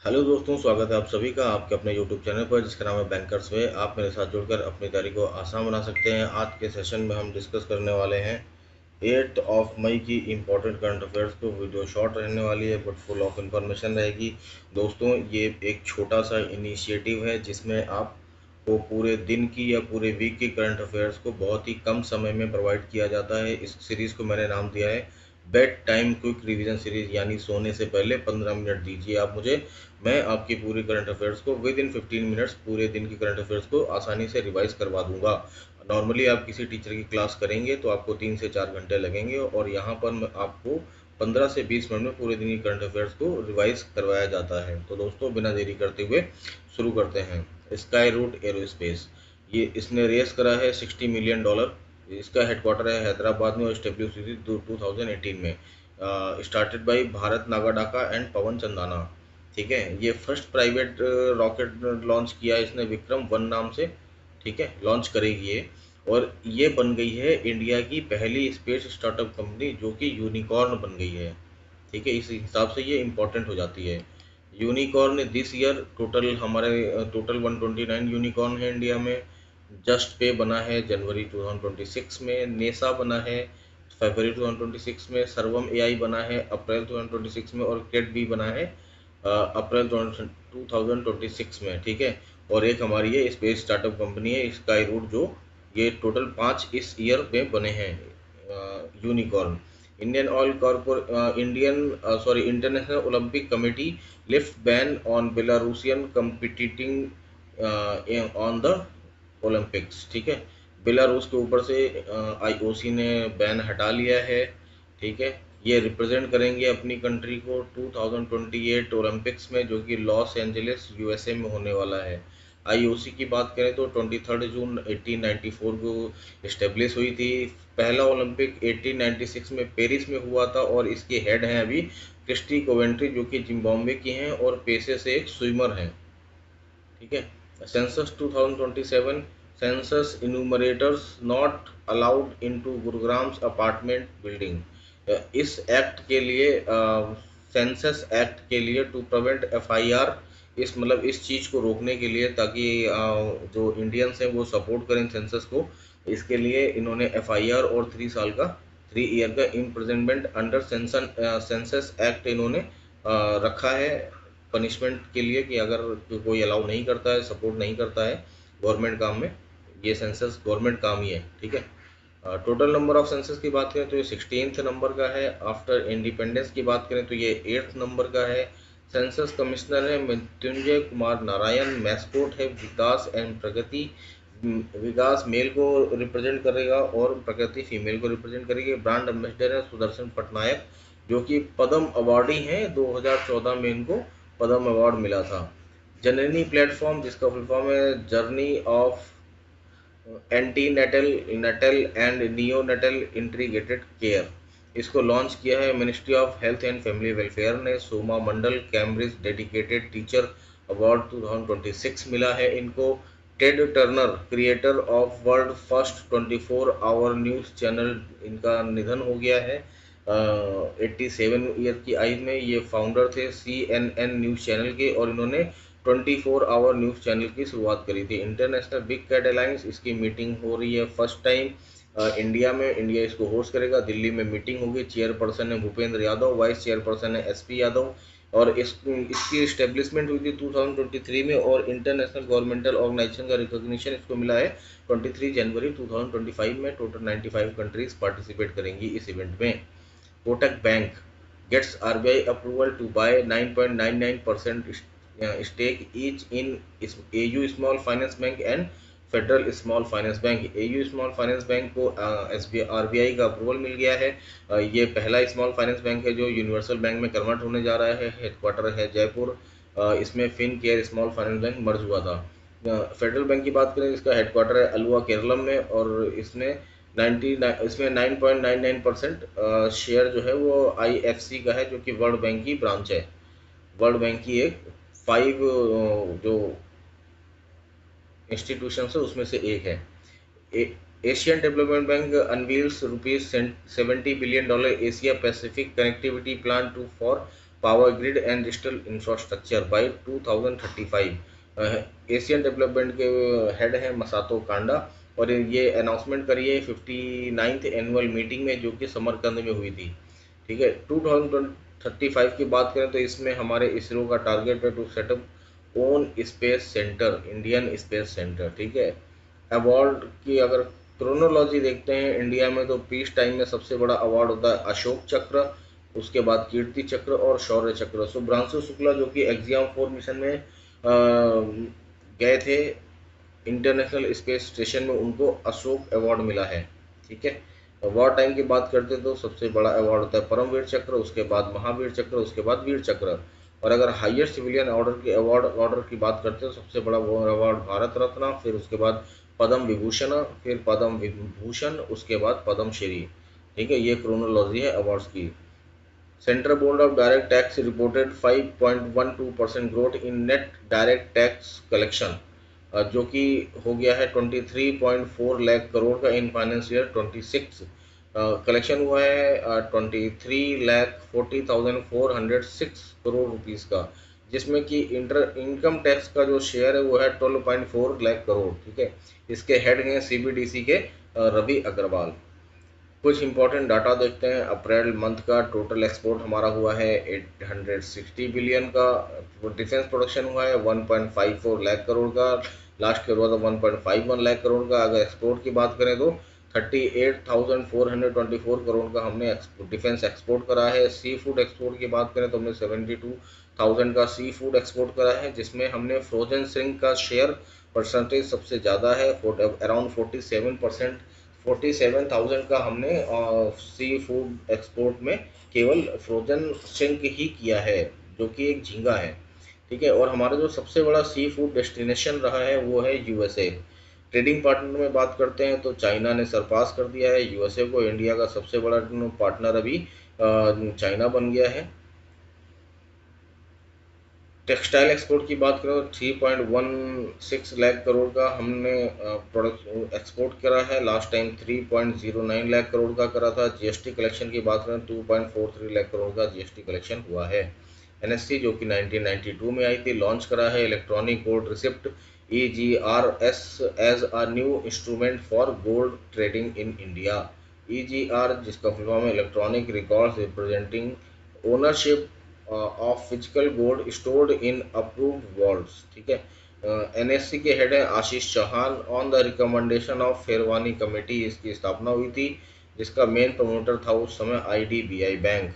Hello दोस्तों, स्वागत है आप सभी का आपके अपने यूट्यूब चैनल पर जिसका नाम है बैंकर्स वे। आप मेरे साथ जुड़कर अपनी तैयारी को आसान बना सकते हैं। आज के सेशन में हम डिस्कस करने वाले हैं 8 ऑफ मई की इम्पोर्टेंट करंट अफेयर्स को। वीडियो शॉर्ट रहने वाली है बट फुल ऑफ इंफॉर्मेशन रहेगी। दोस्तों, ये एक छोटा सा इनिशिएटिव है जिसमें आपको पूरे दिन की या पूरे वीक की करंट अफेयर्स को बहुत ही कम समय में प्रोवाइड किया जाता है। इस सीरीज़ को मैंने नाम दिया है bed time quick revision series, यानी सोने से पहले 15 मिनट दीजिए आप मुझे, मैं आपकी पूरी करंट अफेयर्स को विद इन 15 मिनट्स पूरे दिन की करंट अफेयर्स को आसानी से रिवाइज करवा दूंगा। नॉर्मली आप किसी टीचर की क्लास करेंगे तो आपको 3 से 4 घंटे लगेंगे और यहाँ पर आपको 15 से 20 मिनट में पूरे दिन की करंट अफेयर्स को रिवाइज करवाया जाता है। तो दोस्तों, बिना देरी करते हुए शुरू करते हैं। स्काई रूट एरोस्पेस, ये इसने रेस करा है $60 मिलियन। इसका हेडक्वार्टर है हैदराबाद में और स्टेब्लिश हुई थी 2018 में। स्टार्टेड बाई भारत नागाडाका एंड पवन चंदाना। ठीक है, ये फर्स्ट प्राइवेट रॉकेट लॉन्च किया है इसने विक्रम 1 नाम से। ठीक है, लॉन्च करेगी ये। और ये बन गई है इंडिया की पहली स्पेस स्टार्टअप कंपनी जो कि यूनिकॉर्न बन गई है। ठीक है, इस हिसाब से ये इम्पोर्टेंट हो जाती है। यूनिकॉर्न दिस ईयर टोटल हमारे टोटल 129 यूनिकॉर्न है इंडिया में। जस्ट पे बना है जनवरी 2026 में। नेसा बना है फरवरी 2026 में। सर्वम एआई बना है अप्रैल 2026 में। और केट भी बना है अप्रैल 2026 में। ठीक है, और एक हमारी ये स्पेस स्टार्टअप कंपनी है स्काई रूट, जो ये टोटल 5 इस ईयर में बने हैं unicorn. International Olympic Committee lift ban on Belarusian competing on the Olympics. ठीक है, बेलारूस के ऊपर से आईओसी ने बैन हटा लिया है। ठीक है, ये रिप्रेजेंट करेंगे अपनी कंट्री को 2028 ओलंपिक्स में, जो कि लॉस एंजलिस यूएसए में होने वाला है। आईओसी की बात करें तो 23 जून 1894 को इस्टेब्लिश हुई थी। पहला ओलंपिक 1896 में पेरिस में हुआ था और इसके हेड हैं अभी क्रिस्टी कोवेंट्री, जो कि जिम्बाब्वे की हैं और पेशे से एक स्विमर हैं। ठीक है, census 2027, census enumerators not allowed into Gurugram's apartment building. इस एक्ट के लिए सेंसस एक्ट के लिए टू प्रिवेंट एफआईआर, इस मतलब इस चीज़ को रोकने के लिए, ताकि जो इंडियंस हैं वो सपोर्ट करें सेंसस को, इसके लिए इन्होंने एफआईआर और 3 ईयर का इम्प्रिजनमेंट अंडर सेंसस एक्ट इन्होंने रखा है पनिशमेंट के लिए, कि अगर कोई अलाउ नहीं करता है, सपोर्ट नहीं करता है गवर्नमेंट काम में, ये सेंसस गवर्नमेंट काम ही है। ठीक है, टोटल नंबर ऑफ सेंसस की बात करें तो ये 16th नंबर का है। आफ्टर इंडिपेंडेंस की बात करें तो ये 8th नंबर का है। सेंसस कमिश्नर है मृत्युंजय कुमार नारायण। मैस्कोट है विकास एंड प्रगति। विकास मेल को रिप्रेजेंट करेगा और प्रगति फीमेल को रिप्रेजेंट करेगी। ब्रांड एम्बेसडर है सुदर्शन पटनायक, जो कि पद्म अवार्डी हैं। 2014 में इनको पद्म अवार्ड मिला था। जननी प्लेटफॉर्म, जिसका फुल फॉर्म है journey of antenatal natal and neonatal integrated care, इसको लॉन्च किया है ministry of health and family welfare ने। Soma Mondal Cambridge dedicated teacher award 2026 मिला है इनको। Ted Turner creator of world first 24 hour news channel, इनका निधन हो गया है 87 ईयर की आयु में। ये फाउंडर थे CNN न्यूज़ चैनल के और इन्होंने 24 आवर न्यूज़ चैनल की शुरुआत करी थी। इंटरनेशनल बिग कैट अलायंस, इसकी मीटिंग हो रही है फर्स्ट टाइम इंडिया में। इंडिया इसको होस्ट करेगा। दिल्ली में मीटिंग होगी। चेयरपर्सन है भूपेंद्र यादव, वाइस चेयरपर्सन है SP यादव। और इसकी इस्टेब्लिशमेंट हुई थी 2023 में और इंटरनेशनल गवर्नमेंटल ऑर्गेनाइजेशन का रिकॉग्निशन इसको मिला है 23 जनवरी 2025 में। टोटल 95 कंट्रीज पार्टिसिपेट करेंगी इस इवेंट में। Kotak bank gets RBI approval to buy 9.99% stake each in AU Small Finance Bank and federal small finance bank. AU small finance bank को RBI का अप्रूवल मिल गया है। ये पहला स्मॉल फाइनेंस बैंक है जो यूनिवर्सल बैंक में कन्वर्ट होने जा रहा है। हेडक्वार्टर है जयपुर। इसमें Fincare small finance bank merge हुआ था। फेडरल बैंक की बात करें, इसका हेडक्वार्टर है अलुआ केरलम में और इसमें 9.99% शेयर जो है वो IFC का है, जो कि वर्ल्ड बैंक की ब्रांच है। वर्ल्ड बैंक की एक 5 जो इंस्टीट्यूशन है उसमें से एक है। Asian development bank unveils ₹70 billion Asia Pacific connectivity plan to for power grid and digital infrastructure by 2035। Asian development के हेड हैं मसातो कांडा, और ये अनाउंसमेंट करी है 59th एनुअल मीटिंग में, जो कि समरकंद में हुई थी। ठीक है, 2035 की बात करें तो इसमें हमारे इसरो का टारगेट है to set up own space centre, Indian space centre. ठीक है, अवार्ड की अगर क्रोनोलॉजी देखते हैं इंडिया में, तो पीस टाइम में सबसे बड़ा अवार्ड होता है अशोक चक्र, उसके बाद कीर्ति चक्र और शौर्य चक्र। शुभ्रांशु शुक्ला जो कि एग्जाम 4 मिशन में गए थे इंटरनेशनल स्पेस स्टेशन में, उनको अशोक अवार्ड मिला है। ठीक है, वॉर टाइम की बात करते तो सबसे बड़ा अवार्ड होता है परमवीर चक्र, उसके बाद महावीर चक्र, उसके बाद वीर चक्र। और अगर हाईएस्ट सिविलियन ऑर्डर की ऑर्डर की बात करते हैं तो सबसे बड़ा वो अवार्ड भारत रत्न, फिर उसके बाद पद्म विभूषण, फिर पद्म विभूषण, उसके बाद पद्म श्री। ठीक है, ये क्रोनोलॉजी है अवार्ड्स की। Central board of direct tax reported 5.12% growth in net direct tax collection, जो कि हो गया है 23.4 लाख करोड़ का इन फाइनेंस ईयर 26। कलेक्शन हुआ है 23,40,406 करोड़ रुपीस का, जिसमें कि इंटर इनकम टैक्स का जो शेयर है वो है 12.4 लाख करोड़। ठीक है, इसके हेड हैं सीबीडीसी के रवि अग्रवाल। कुछ इंपॉर्टेंट डाटा देखते हैं। अप्रैल मंथ का टोटल एक्सपोर्ट हमारा हुआ है 860 बिलियन का। डिफेंस प्रोडक्शन हुआ है 1.54 लाख करोड़ का। लास्ट ईयर हुआ था 1.51 लाख करोड़ का। अगर एक्सपोर्ट की बात करें तो 38,424 करोड़ का हमने डिफेंस एक्सपोर्ट करा है। सी फूड एक्सपोर्ट की बात करें तो हमने 72,000 का सी फूड एक्सपोर्ट करा है, जिसमें हमने फ्रोजन श्रिंक का शेयर परसेंटेज सबसे ज़्यादा है, अराउंड 47%। 47,000 का हमने सी फूड एक्सपोर्ट में केवल फ्रोजन श्रिंक ही किया है, जो कि एक झींगा है। ठीक है, और हमारा जो सबसे बड़ा सी फूड डेस्टिनेशन रहा है वो है यूएसए। ट्रेडिंग पार्टनर में बात करते हैं तो चाइना ने सरपास कर दिया है यूएसए को। इंडिया का सबसे बड़ा पार्टनर अभी चाइना बन गया है। टेक्सटाइल एक्सपोर्ट की बात करें तो 3.16 लाख करोड़ का हमने प्रोडक्ट एक्सपोर्ट करा है। लास्ट टाइम 3.09 लाख करोड़ का करा था। जीएसटी कलेक्शन की बात करें 2.43 लाख करोड़ का जीएसटी कलेक्शन हुआ है। एनएससी जो कि 1992 में आई थी, लॉन्च करा है electronic gold receipt EGRS as a new instrument for gold trading in India. EGR जिसका फुल फॉर्म है electronic records representing ownership of physical gold stored in approved vaults. ठीक है, एनएससी के हेड हैं Ashish Chauhan. On the recommendation of Pherwani committee इसकी स्थापना हुई थी, जिसका मेन प्रमोटर था उस समय IDBI bank.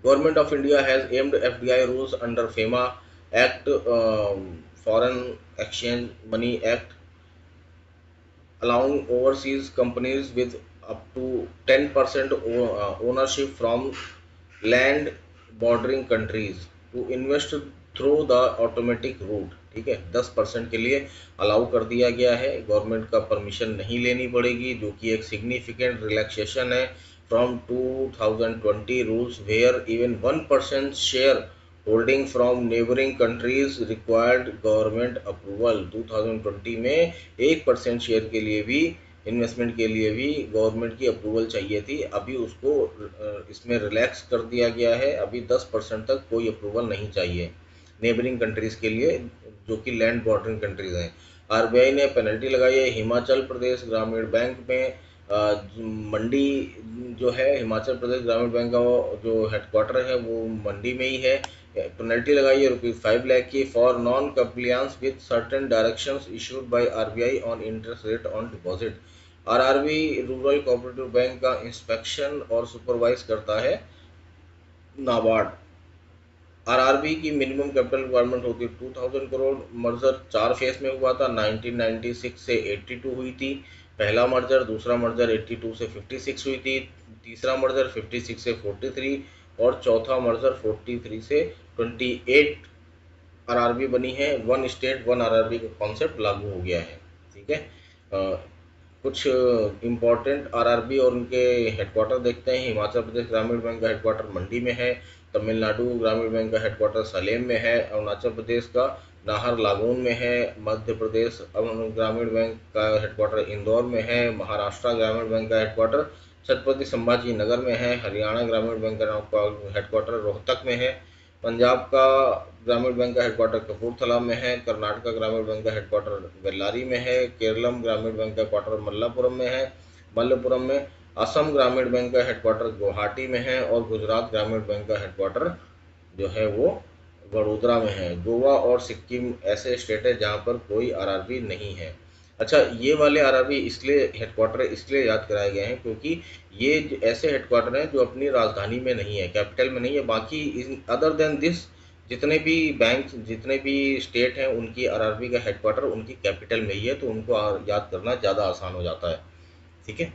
Government of India has aimed FDI rules under FEMA act, foreign exchange money act, allowing overseas companies with up to 10% ownership from land bordering countries to invest through the automatic route। ठीक है, 10% के लिए allow कर दिया गया है, government का permission नहीं लेनी पड़ेगी, जो कि एक सिग्निफिकेंट रिलैक्सेशन है from 2020 rules where even 1% share holding from neighbouring countries required government approval. 2020 में 1% शेयर के लिए भी, इन्वेस्टमेंट के लिए भी गवर्नमेंट की अप्रूवल चाहिए थी। अभी उसको इसमें रिलैक्स कर दिया गया है, अभी 10% तक कोई अप्रूवल नहीं चाहिए नेबरिंग कंट्रीज़ के लिए, जो कि लैंड बॉर्डरिंग कंट्रीज़ हैं। RBI ने पेनल्टी लगाई है हिमाचल प्रदेश ग्रामीण बैंक में। मंडी जो है हिमाचल प्रदेश ग्रामीण बैंक का जो हेडक्वार्टर है वो मंडी में ही है। पेनल्टी लगाई है ₹5 लाख की for non compliance with certain directions issued by RBI on interest rate on deposit. RRB rural cooperative bank का इंस्पेक्शन और सुपरवाइज करता है नाबार्ड। RRB की मिनिमम कैपिटल रिक्वायरमेंट होती है 2000 करोड़। मर्जर 4 फेज में हुआ था, 1996 से 82 हुई थी पहला मर्जर, दूसरा मर्जर 82 से 56 हुई थी, तीसरा मर्जर 56 से 43 और चौथा मर्जर 43 से 28 RRB बनी है। वन स्टेट वन RRB का कॉन्सेप्ट लागू हो गया है। ठीक है, कुछ इम्पोर्टेंट RRB और उनके हेडक्वार्टर देखते हैं। हिमाचल प्रदेश ग्रामीण बैंक का हेडक्वार्टर मंडी में है, तमिलनाडु ग्रामीण बैंक का हेडक्वार्टर सलेम में है, अरुणाचल प्रदेश का नाहरलागुन में है, मध्य प्रदेश ग्रामीण बैंक का हेडक्वार्टर इंदौर में है, महाराष्ट्र ग्रामीण बैंक का हेडक्वार्टर छत्रपति संभाजी नगर में है। हरियाणा ग्रामीण बैंक का हेडक्वार्टर रोहतक में है। पंजाब का ग्रामीण बैंक का हेडक्वार्टर कपूरथला में है। कर्नाटका ग्रामीण बैंक का हेडक्वार्टर बेल्लारी में है। केरलम ग्रामीण बैंक का क्वार्टर मल्लपुरम में। असम ग्रामीण बैंक का हेडक्वार्टर गुवाहाटी में है। और गुजरात ग्रामीण बैंक का हेडक्वार्टर जो है वो वडोदरा में है। गोवा और सिक्किम ऐसे स्टेट है जहाँ पर कोई आरआरबी नहीं है। अच्छा, ये वाले आरआरबी इसलिए हेडक्वार्टर इसलिए याद कराए गए हैं क्योंकि ये ऐसे हेडक्वार्टर हैं जो अपनी राजधानी में नहीं है, कैपिटल में नहीं है। बाकी अदर देन दिस जितने भी बैंक, जितने भी स्टेट हैं, उनकी आरआरबी का हेडक्वार्टर उनकी कैपिटल में ही है, तो उनको याद करना ज़्यादा आसान हो जाता है। ठीक है।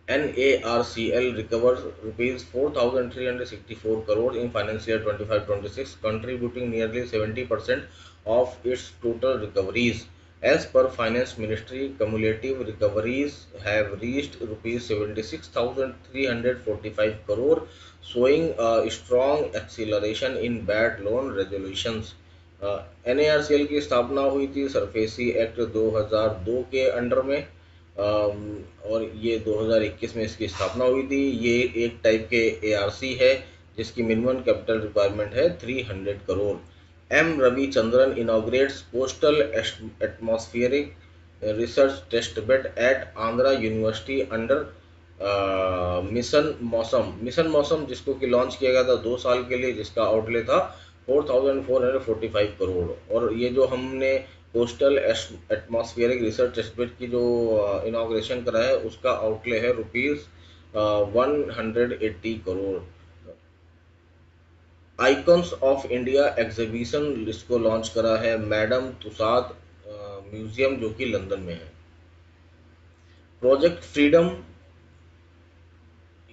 NARCL recovers rupees 4,364 crore in financial year 25-26, contributing nearly 70% of its total recoveries. As per Finance Ministry, cumulative recoveries have reached rupees 76,345 crore, showing a strong acceleration in bad loan resolutions. NARCL की स्थापना हुई थी SARFAESI act 2002 के under में, और ये 2021 में इसकी स्थापना हुई थी। ये एक टाइप के ARC है जिसकी मिनिमम कैपिटल रिक्वायरमेंट है 300 crore. M Ravichandran inaugurates coastal atmospheric research test bed at Andhra university under mission Mausam जिसको कि लॉन्च किया गया था 2 साल के लिए, जिसका आउटले था 4,445 करोड़। और ये जो हमने कोस्टल एटमॉस्फेरिक रिसर्च टेस्टबेड की जो इनॉग्रेशन करा है उसका आउटले है ₹180 crore. Icons of India exhibition इसको लॉन्च करा है मैडम तुसाद म्यूजियम जो कि लंदन में है। प्रोजेक्ट फ्रीडम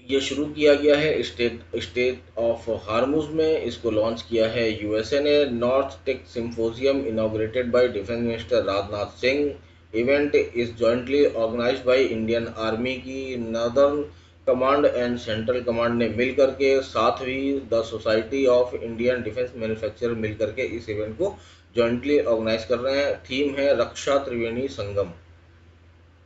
ये शुरू किया गया है स्टेट ऑफ हार्मुज में, इसको लॉन्च किया है USA ने। North tech symposium inaugurated by defence minister Rajnath Singh. Event is jointly organised by Indian army की northern command and central command ने मिल करके, साथ ही the society of Indian defence manufacturer मिल करके इस इवेंट को जॉइंटली ऑर्गेनाइज कर रहे हैं। थीम है रक्षा Triveni Sangam.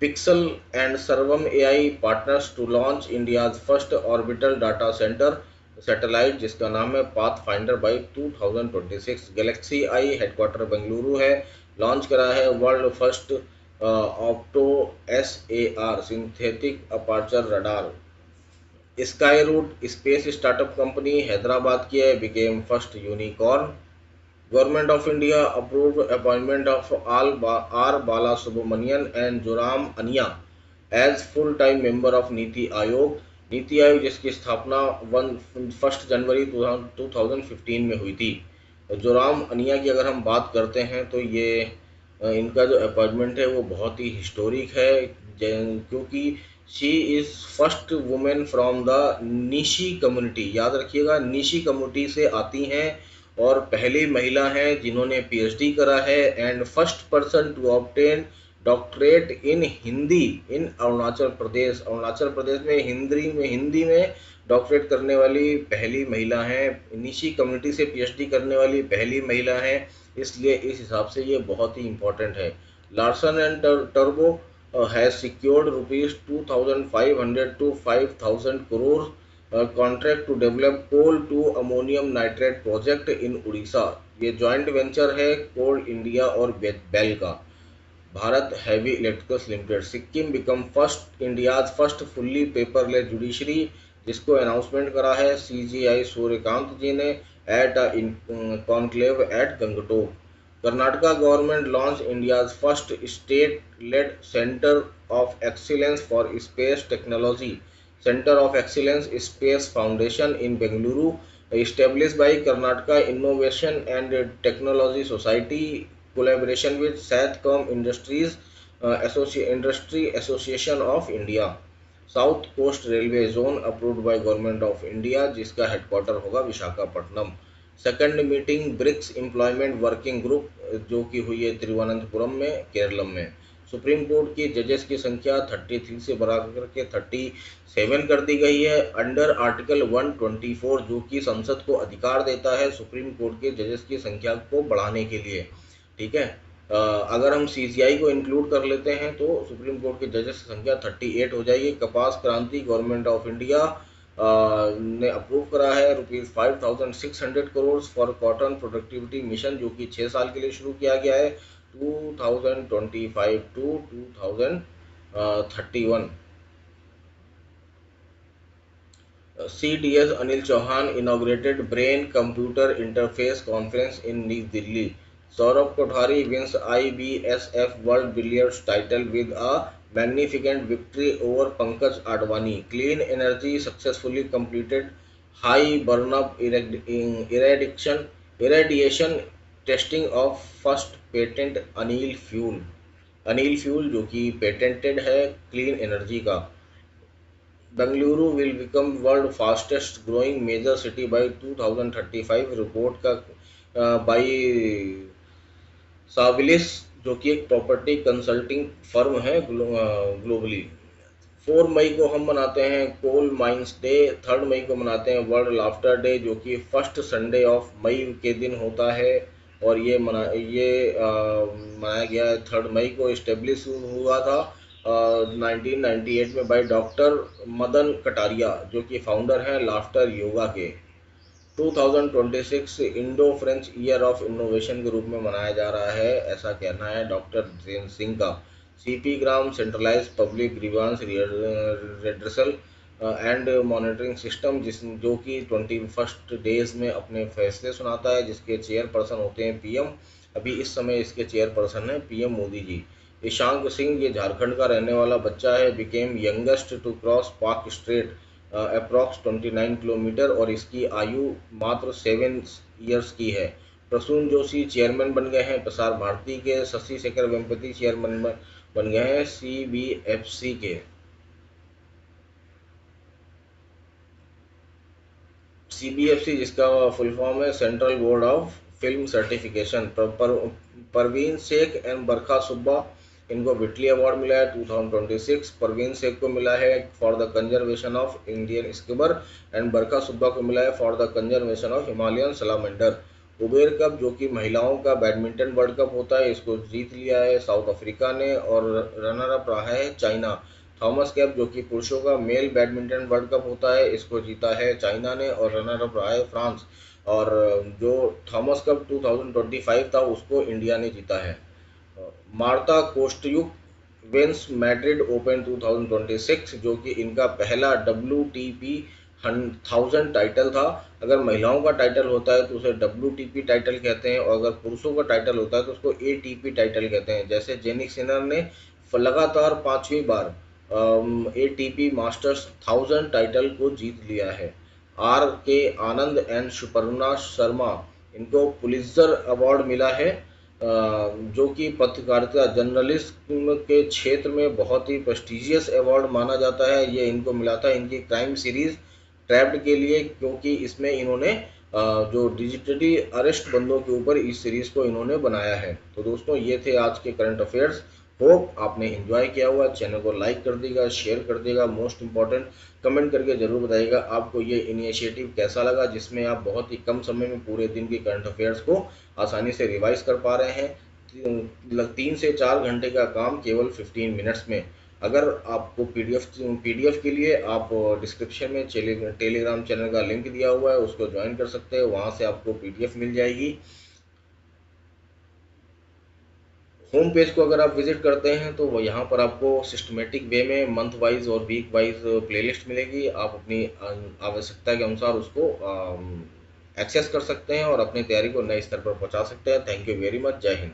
Pixel and Sarvam AI partners to launch India's first orbital data center satellite जिसका नाम है Pathfinder by 2026। Galaxy Eye headquarter Bengaluru है। लॉन्च करा है world first opto SAR synthetic aperture radar. Skyroot space startup company Hyderabad की है, became first unicorn. Government of India approved appointment of R. Balasubramanian and Joram Ania as full-time member of NITI Aayog. NITI Aayog जिसकी स्थापना 1 जनवरी 2015 में हुई थी। जोराम अनिया की अगर हम बात करते हैं तो ये इनका जो अपॉइंटमेंट है वो बहुत ही हिस्टोरिक है, क्योंकि she is first women from the Nishi community. याद रखिएगा, निशी कम्युनिटी से आती हैं और पहली महिला हैं जिन्होंने PhD करा है, and first person to obtain doctorate in Hindi in Arunachal Pradesh. Arunachal Pradesh में हिंदी में डॉक्टरेट करने वाली पहली महिला हैं। निशी कम्युनिटी से PhD करने वाली पहली महिला हैं, इसलिए इस हिसाब से ये बहुत ही इम्पोर्टेंट है। लार्सन एंड टर्बो has secured ₹2,500 to 5,000 crore contract to develop coal to ammonium nitrate project in Odisha. ये जॉइंट वेंचर है कोल इंडिया और बेल का। Bharat heavy electricals limited. Sikkim become India's first fully paperless judiciary, जिसको अनाउंसमेंट करा है CGI सूर्यकांत जी ने at conclave at Gangtok. Karnataka government launch India's first state led centre of excellence for space technology, Center of Excellence Space Foundation in Bengaluru, established by Karnataka Innovation and Technology Society, collaboration with Satcom Industries Industry Association of India। South Coast Railway Zone approved by Government of India, जिसका headquarter होगा Visakhapatnam. Second meeting BRICS employment working group जो कि हुई है तिरुवनंतपुरम में, केरलम में। Supreme court की जजेस की संख्या 33 से बढ़ाकर के 37 कर दी गई है, अंडर आर्टिकल 124, जो कि संसद को अधिकार देता है सुप्रीम कोर्ट के जजेस की संख्या को बढ़ाने के लिए। ठीक है। अगर हम सीजीआई को इंक्लूड कर लेते हैं तो सुप्रीम कोर्ट के जजेस की संख्या 38 हो जाएगी। कपास क्रांति गवर्नमेंट ऑफ इंडिया ने अप्रूव करा है ₹5600 फॉर कॉटन प्रोडक्टिविटी मिशन, जो कि 6 साल के लिए शुरू किया गया है 2025 to 2031। CDS Anil Chauhan inaugurated Brain Computer Interface Conference in New Delhi. Saurabh Kothari wins IBSF World Billiards title with a magnificent victory over Pankaj Advani. Clean energy successfully completed high burn-up irradiation testing of first patent Anil Fuel। Anil fuel जो कि patented है clean energy का। Bengaluru will become world fastest growing major city by 2035 report का by Savills, जो कि एक property consulting firm है globally. 4 मई को हम मनाते हैं कोल माइंस डे, 3 मई को मनाते हैं वर्ल्ड लाफ्टर डे, जो कि फर्स्ट संडे ऑफ मई के दिन होता है। और ये मनाया गया है 3 मई को। इस्टेब्लिश हुआ था 1998 में बाय डॉक्टर मदन कटारिया, जो कि फाउंडर हैं लाफ्टर योगा के। 2026 Indo French year of innovation के रूप में मनाया जा रहा है, ऐसा कहना है डॉक्टर जैन सिंह का। CP gram centralise public grievance redressal and monitoring system, जो कि 21 डेज में अपने फैसले सुनाता है, जिसके चेयरपर्सन होते हैं पीएम। अभी इस समय इसके चेयरपर्सन हैं पीएम मोदी जी। ईशांक सिंह, ये झारखंड का रहने वाला बच्चा है, बिकेम यंगेस्ट टू क्रॉस पाक स्ट्रेट अप्रॉक्स 29 किलोमीटर, और इसकी आयु मात्र 7 ईयर्स की है। प्रसून जोशी चेयरमैन बन गए हैं प्रसार भारती के। शशि शेखर वेम्पति चेयरमैन बन गए हैं सीबीएफसी के। सीबीएफसी जिसका फुल फॉर्म है central board of film certification. Parveen Shaikh and Barkha Subba, इनको विटली अवार्ड मिला है 2026। परवीन शेख को मिला है for the conservation of Indian skimmer and Barkha Subba को मिला है for the conservation of Himalayan salamander. Uber cup, जो कि महिलाओं का बैडमिंटन वर्ल्ड कप होता है, इसको जीत लिया है साउथ अफ्रीका ने, और रनर अप रहा है चाइना। थॉमस कैप, जो कि पुरुषों का मेल बैडमिंटन वर्ल्ड कप होता है, इसको जीता है चाइना ने, और रनर अप रहा है फ्रांस। और जो थॉमस कप 2025 था उसको इंडिया ने जीता है। मार्ता कोस्ट्यूक विंस मैड्रिड ओपन 2026, जो कि इनका पहला WTP 1000 टाइटल था। अगर महिलाओं का टाइटल होता है तो उसे WTP टाइटल कहते हैं, और अगर पुरुषों का टाइटल होता है तो उसको ATP टाइटल कहते हैं। जैसे जेनिक सिनर ने लगातार 5वीं बार ATP मास्टर्स 1000 टाइटल को जीत लिया है। RK Anand and Suparna Sharma, इनको पुलित्जर अवार्ड मिला है, जो कि पत्रकारिता जर्नलिज्म के क्षेत्र में बहुत ही प्रेस्टिजियस अवार्ड माना जाता है। ये इनको मिला था इनकी क्राइम सीरीज ट्रैप्ड के लिए, क्योंकि इसमें इन्होंने जो डिजिटली अरेस्ट बंदों के ऊपर इस सीरीज को इन्होंने बनाया है। तो दोस्तों, ये थे आज के करंट अफेयर्स। होप आपने एंजॉय किया हुआ। चैनल को लाइक कर देगा, शेयर कर देगा, मोस्ट इंपॉर्टेंट कमेंट करके जरूर बताइएगा आपको ये इनिशिएटिव कैसा लगा, जिसमें आप बहुत ही कम समय में पूरे दिन की करंट अफेयर्स को आसानी से रिवाइज कर पा रहे हैं। 3 से 4 घंटे का काम केवल 15 मिनट्स में। अगर आपको पीडीएफ के लिए आप डिस्क्रिप्शन में टेलीग्राम चैनल का लिंक दिया हुआ है, उसको ज्वाइन कर सकते हैं, वहाँ से आपको पीडीएफ मिल जाएगी। होम पेज को अगर आप विजिट करते हैं तो वो यहाँ पर आपको सिस्टमेटिक वे में मंथ वाइज और वीक वाइज प्लेलिस्ट मिलेगी। आप अपनी आवश्यकता के अनुसार उसको एक्सेस कर सकते हैं और अपनी तैयारी को नए स्तर पर पहुँचा सकते हैं। Thank you very much. जय हिंद।